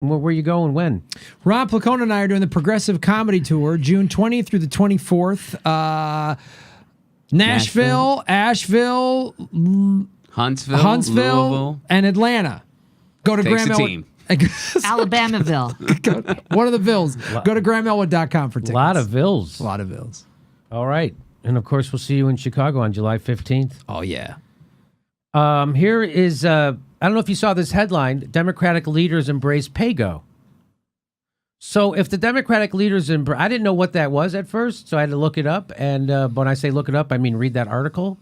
Where you going when? Rob Placone and I are doing the Progressive Comedy Tour, June 20th through the 24th. Nashville, Asheville, Huntsville, Louisville, and Atlanta. Go to Takes a team. Alabamaville. One of the Vills. Go to GrahamElwood.com for tickets. A lot of Vills. A lot of Vills. All right. And, of course, we'll see you in Chicago on July 15th. Oh, yeah. Here is, I don't know if you saw this headline, Democratic leaders embrace PAYGO. So if the Democratic leaders, I didn't know what that was at first, so I had to look it up. And when I say look it up, I mean read that article.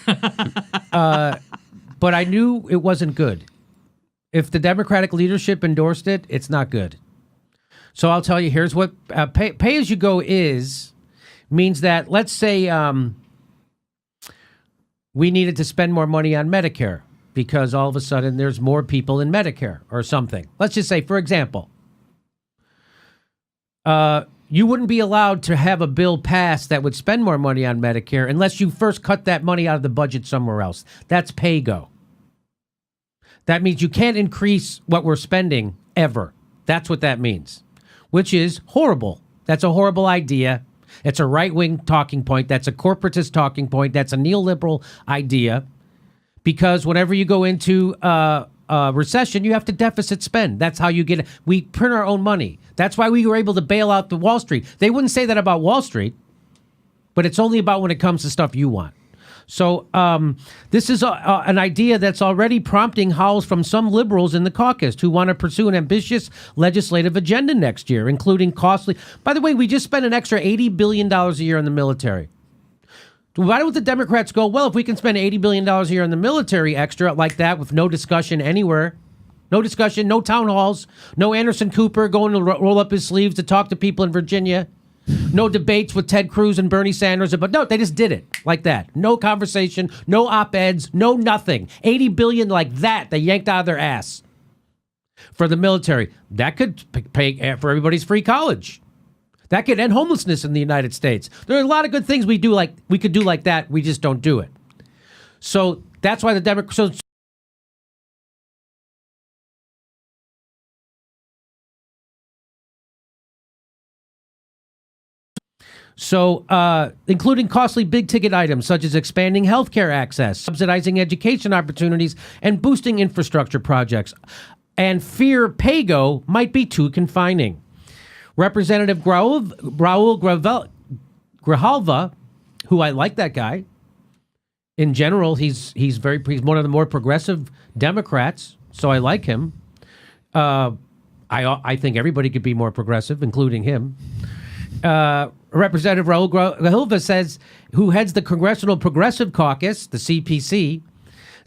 But I knew it wasn't good. If the Democratic leadership endorsed it, it's not good. So I'll tell you, here's what pay as you go means that, let's say we needed to spend more money on Medicare because all of a sudden there's more people in Medicare or something. Let's just say, for example, you wouldn't be allowed to have a bill passed that would spend more money on Medicare unless you first cut that money out of the budget somewhere else. That's PAYGO. That means you can't increase what we're spending ever. That's what that means, which is horrible. That's a horrible idea. It's a right-wing talking point. That's a corporatist talking point. That's a neoliberal idea. Because whenever you go into recession, you have to deficit spend. That's how you get it. We print our own money. That's why we were able to bail out the Wall Street. They wouldn't say that about Wall Street, but it's only about when it comes to stuff you want. So this is an idea that's already prompting howls from some liberals in the caucus who want to pursue an ambitious legislative agenda next year, including costly. By the way, we just spent an extra $80 billion a year on the military. Why don't the Democrats go, well, if we can spend $80 billion a year on the military extra like that with no discussion anywhere, no discussion, no town halls, no Anderson Cooper going to roll up his sleeves to talk to people in Virginia, no debates with Ted Cruz and Bernie Sanders, but no, they just did it like that. No conversation, no op-eds, no nothing. $80 billion like that they yanked out of their ass for the military. That could pay for everybody's free college. That could end homelessness in the United States. There are a lot of good things we could do like that. We just don't do it. So that's why the Democrats. So, including costly big-ticket items such as expanding healthcare access, subsidizing education opportunities, and boosting infrastructure projects. And fear PAYGO might be too confining. Representative Raul Grijalva, who I like that guy. In general, he's one of the more progressive Democrats, so I like him. I think everybody could be more progressive, including him. Representative Raul Grijalva says, who heads the Congressional Progressive Caucus, the CPC,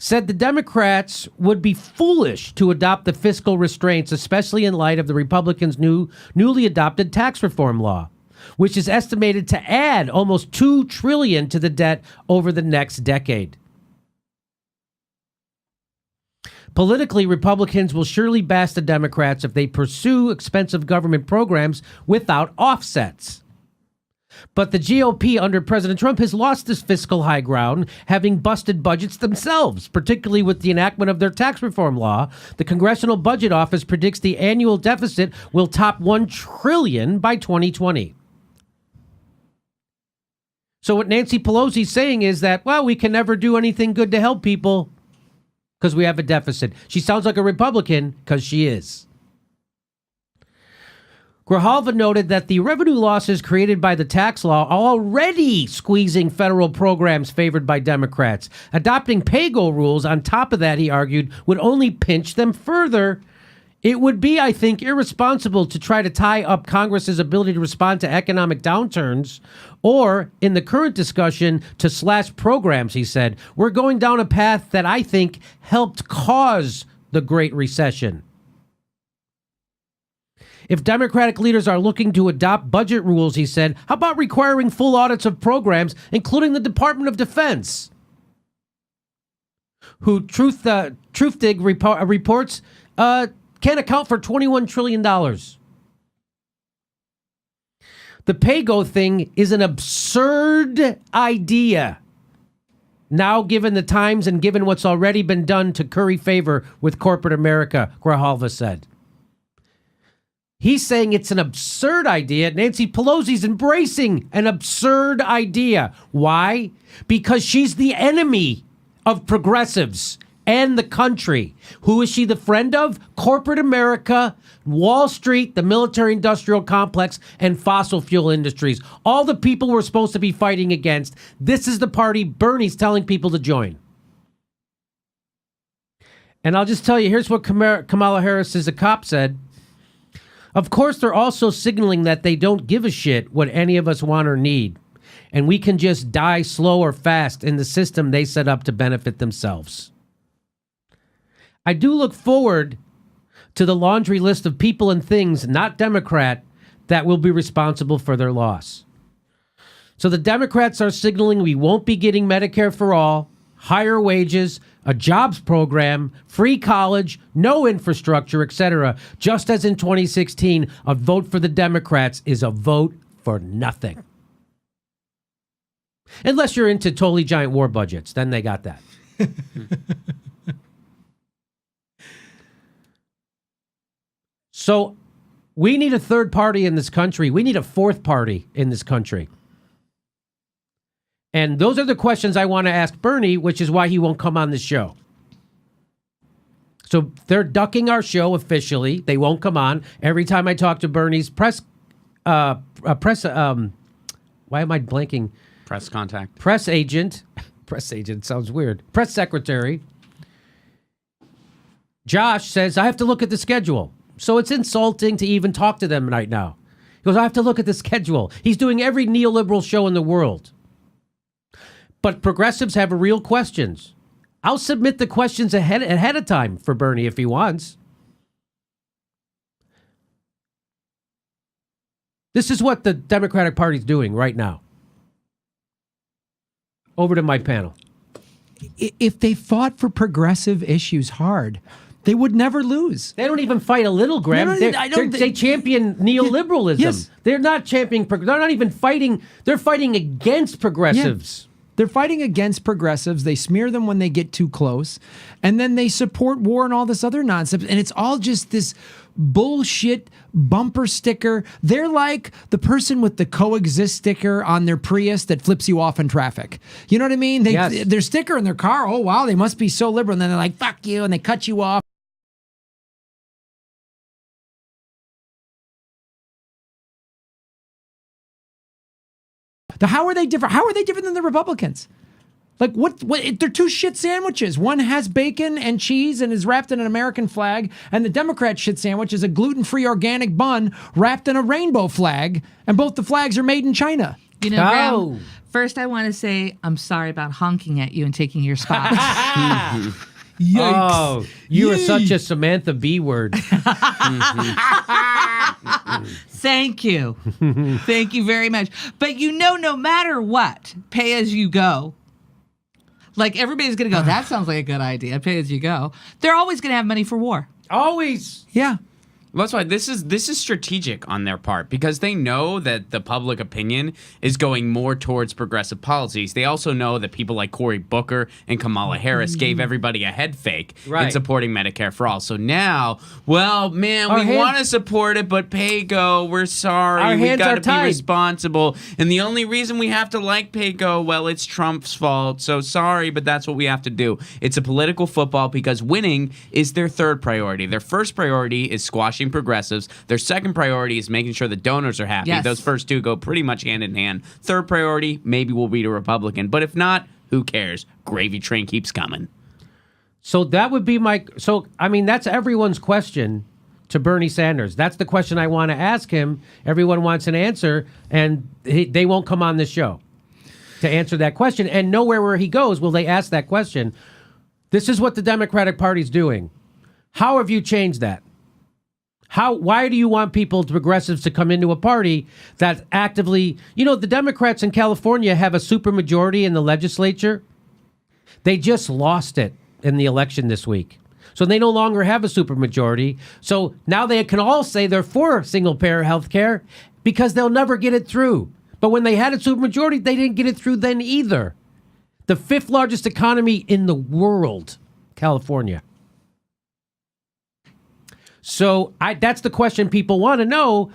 said the Democrats would be foolish to adopt the fiscal restraints, especially in light of the Republicans' newly adopted tax reform law, which is estimated to add almost $2 trillion to the debt over the next decade. Politically, Republicans will surely bash the Democrats if they pursue expensive government programs without offsets. But the GOP under President Trump has lost this fiscal high ground, having busted budgets themselves, particularly with the enactment of their tax reform law. The Congressional Budget Office predicts the annual deficit will top $1 trillion by 2020. So what Nancy Pelosi's saying is that, well, we can never do anything good to help people because we have a deficit. She sounds like a Republican because she is. Grijalva noted that the revenue losses created by the tax law are already squeezing federal programs favored by Democrats. Adopting PAYGO rules on top of that, he argued, would only pinch them further. It would be, I think, irresponsible to try to tie up Congress's ability to respond to economic downturns or, in the current discussion, to slash programs, he said. We're going down a path that I think helped cause the Great Recession. If Democratic leaders are looking to adopt budget rules, he said, how about requiring full audits of programs, including the Department of Defense, who Truthdig reports can't account for $21 trillion. The PAYGO thing is an absurd idea. Now, given the times and given what's already been done to curry favor with corporate America, Grijalva said. He's saying it's an absurd idea. Nancy Pelosi's embracing an absurd idea. Why? Because she's the enemy of progressives and the country. Who is she the friend of? Corporate America, Wall Street, the military-industrial complex, and fossil fuel industries. All the people we're supposed to be fighting against. This is the party Bernie's telling people to join. And I'll just tell you, here's what Kamala Harris as a cop said. Of course, they're also signaling that they don't give a shit what any of us want or need. And we can just die slow or fast in the system they set up to benefit themselves. I do look forward to the laundry list of people and things, not Democrat, that will be responsible for their loss. So the Democrats are signaling we won't be getting Medicare for all, higher wages, a jobs program, free college, no infrastructure, etc. Just as in 2016, a vote for the Democrats is a vote for nothing. Unless you're into totally giant war budgets, then they got that. So we need a third party in this country. We need a fourth party in this country. And those are the questions I want to ask Bernie, which is why he won't come on the show. So they're ducking our show officially. They won't come on. Every time I talk to Bernie's why am I blanking? Press contact. Press agent sounds weird. Press secretary. Josh says, I have to look at the schedule. So it's insulting to even talk to them right now. He goes, I have to look at the schedule. He's doing every neoliberal show in the world. But progressives have real questions. I'll submit the questions ahead of time for Bernie if he wants. This is what the Democratic Party's doing right now. Over to my panel. If they fought for progressive issues hard, they would never lose. They don't even fight a little, Graham. They champion neoliberalism. Yes. They're not championing. They're not even fighting. They're fighting against progressives. Yeah. They're fighting against progressives. They smear them when they get too close. And then they support war and all this other nonsense. And it's all just this bullshit bumper sticker. They're like the person with the coexist sticker on their Prius that flips you off in traffic. You know what I mean? Yes. Their sticker in their car, oh, wow, they must be so liberal. And then they're like, fuck you, and they cut you off. How are they different? How are they different than the Republicans? Like, what? They're two shit sandwiches. One has bacon and cheese and is wrapped in an American flag, and the Democrat shit sandwich is a gluten-free organic bun wrapped in a rainbow flag, and both the flags are made in China. You know, Graham, first I want to say I'm sorry about honking at you and taking your spot. Yikes. Oh, you are such a Samantha B word. Thank you. Thank you very much. But you know, no matter what, pay as you go. Like, everybody's going to go, that sounds like a good idea, pay as you go. They're always going to have money for war. Always. Yeah. Well, that's why this is strategic on their part, because they know that the public opinion is going more towards progressive policies. They also know that people like Cory Booker and Kamala Harris gave everybody a head fake in supporting Medicare for all. So now, well, man, we want to support it, but PayGo, we're sorry. We got to be responsible. And the only reason we have to like PayGo, well, it's Trump's fault. So sorry, but that's what we have to do. It's a political football because winning is their third priority. Their first priority is squashing progressives. Their second priority is making sure the donors are happy. Yes. Those first two go pretty much hand in hand. Third priority, maybe we'll beat a Republican. But if not, who cares? Gravy train keeps coming. So that would be that's everyone's question to Bernie Sanders. That's the question I want to ask him. Everyone wants an answer, and they won't come on this show to answer that question. And nowhere where he goes will they ask that question. This is what the Democratic Party's doing. How have you changed that? Why do you want progressives to come into a party that actively, the Democrats in California have a supermajority in the legislature. They just lost it in the election this week. So they no longer have a supermajority. So now they can all say they're for single-payer health care because they'll never get it through. But when they had a supermajority, they didn't get it through then either. The fifth largest economy in the world, California. So that's the question people want to know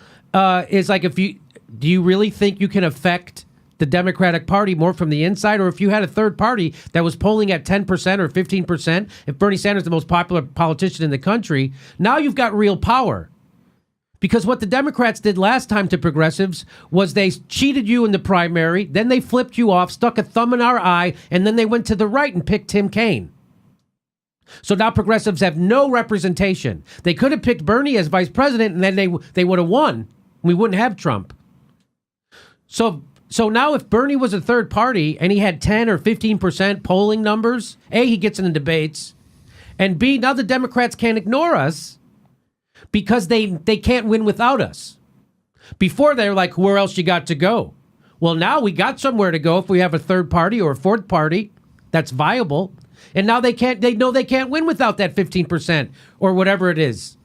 is like, do you really think you can affect the Democratic Party more from the inside? Or if you had a third party that was polling at 10% or 15%, if Bernie Sanders is the most popular politician in the country, now you've got real power. Because what the Democrats did last time to progressives was they cheated you in the primary, then they flipped you off, stuck a thumb in our eye, and then they went to the right and picked Tim Kaine. So now progressives have no representation. They could have picked Bernie as vice president, and then they would have won. We wouldn't have Trump. So now if Bernie was a third party and he had 10 or 15% polling numbers, A, he gets in the debates, and B, now the Democrats can't ignore us because they can't win without us. Before they're like, where else you got to go? Well, now we got somewhere to go if we have a third party or a fourth party that's viable. And now they know they can't win without that 15% or whatever it is.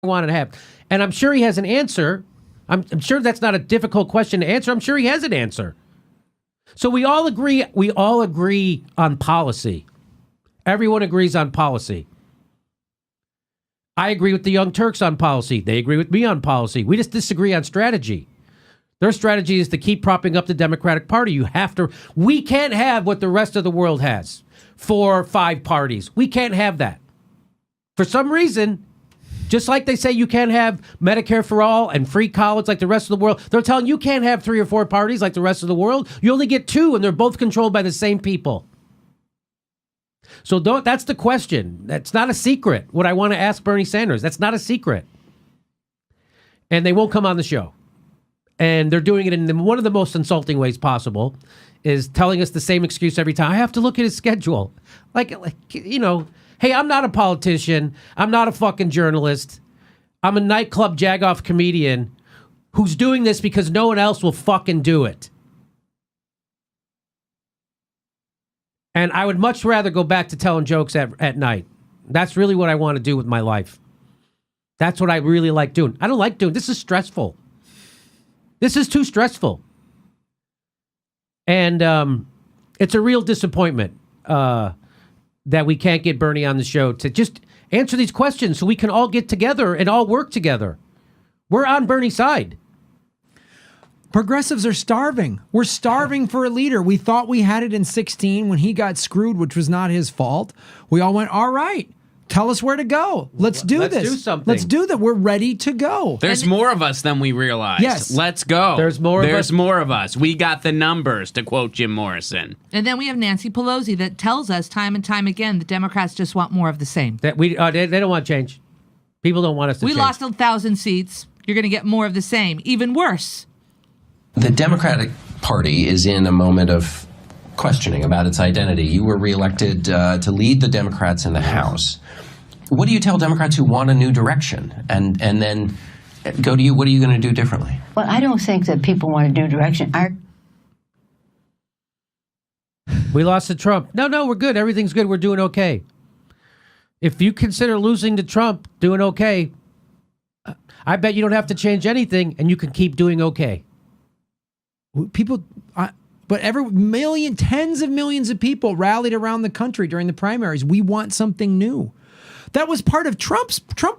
Wanted to have, and I'm sure he has an answer. I'm sure that's not a difficult question to answer. I'm sure he has an answer. So we all agree on policy. Everyone agrees on policy. I agree with the Young Turks on policy. They agree with me on policy. We just disagree on strategy. Their strategy is to keep propping up the Democratic Party. We can't have what the rest of the world has. 4 or 5 parties. We can't have that. For some reason, just like they say you can't have Medicare for all and free college like the rest of the world, they're telling you can't have 3 or 4 parties like the rest of the world. You only get 2, and they're both controlled by the same people. So that's the question. That's not a secret. What I want to ask Bernie Sanders, that's not a secret. And they won't come on the show. And they're doing it in one of the most insulting ways possible, is telling us the same excuse every time. I have to look at his schedule. Like hey, I'm not a politician. I'm not a fucking journalist. I'm a nightclub jagoff comedian who's doing this because no one else will fucking do it. And I would much rather go back to telling jokes at night. That's really what I want to do with my life. That's what I really like doing. I don't like doing this. Is stressful. This is too stressful. And it's a real disappointment that we can't get Bernie on the show to just answer these questions so we can all get together and all work together. We're on Bernie's side. Progressives are starving. We're starving for a leader. We thought we had it in 2016 when he got screwed, which was not his fault. We all went, all right, tell us where to go. Let's do this. Let's do something. Let's do that. We're ready to go. There's more of us than we realized. Yes. Let's go. There's more of us. We got the numbers, to quote Jim Morrison. And then we have Nancy Pelosi that tells us time and time again the Democrats just want more of the same. That they don't want change. People don't want us to change. We lost 1,000 seats. You're going to get more of the same. Even worse. The Democratic Party is in a moment of questioning about its identity. You were reelected to lead the Democrats in the House. What do you tell Democrats who want a new direction and then go to you? What are you going to do differently? Well, I don't think that people want a new direction. We lost to Trump. No, we're good. Everything's good. We're doing okay. If you consider losing to Trump, doing okay, I bet you don't have to change anything and you can keep doing okay. People, but tens of millions of people rallied around the country during the primaries. We want something new. That was part of Trump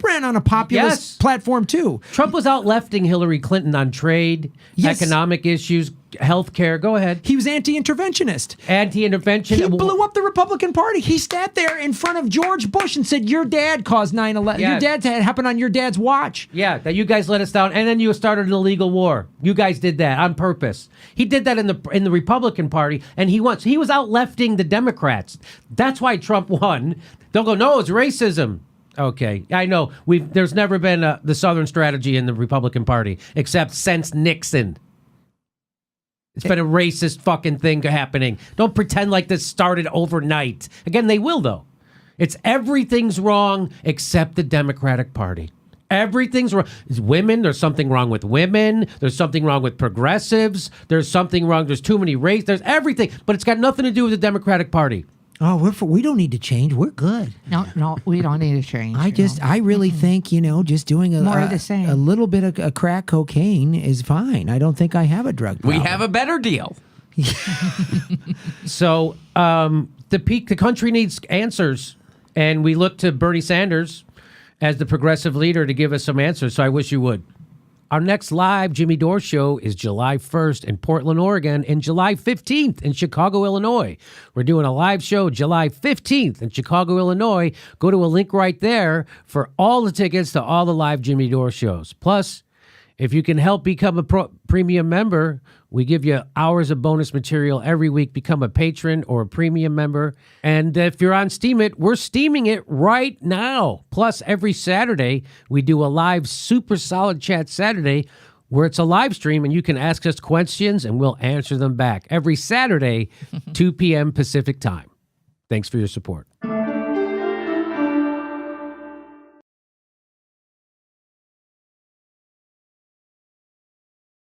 ran on a populist platform too. Trump was out lefting Hillary Clinton on trade, economic issues, health care. Go ahead. He was anti-interventionist. Anti-intervention. He blew up the Republican Party. He sat there in front of George Bush and said, your dad caused 9/11. Yes. Your dad had happened on your dad's watch. Yeah, that you guys let us down. And then you started an illegal war. You guys did that on purpose. He did that in the Republican Party, and he was out lefting the Democrats. That's why Trump won. They'll go, no, it's racism. Okay, I know. There's never been the Southern strategy in the Republican Party, except since Nixon. It's been a racist fucking thing happening. Don't pretend like this started overnight. Again, they will, though. It's everything's wrong except the Democratic Party. Everything's wrong. It's women. There's something wrong with women. There's something wrong with progressives. There's something wrong. There's too many race. There's everything. But it's got nothing to do with the Democratic Party. Oh, we don't need to change. We're good. No, we don't need to change. I really think, just doing more of the same. A little bit of crack cocaine is fine. I don't think I have a drug problem. We have a better deal. So the country needs answers, and we look to Bernie Sanders as the progressive leader to give us some answers. So I wish you would. Our next live Jimmy Dore show is July 1st in Portland, Oregon, and July 15th in Chicago, Illinois. We're doing a live show July 15th in Chicago, Illinois. Go to a link right there for all the tickets to all the live Jimmy Dore shows. Plus, if you can help become a premium member, we give you hours of bonus material every week. Become a patron or a premium member. And if you're on Steam It, we're steaming it right now. Plus, every Saturday, we do a live Super Solid Chat Saturday where it's a live stream and you can ask us questions and we'll answer them back. Every Saturday, 2 p.m. Pacific time. Thanks for your support.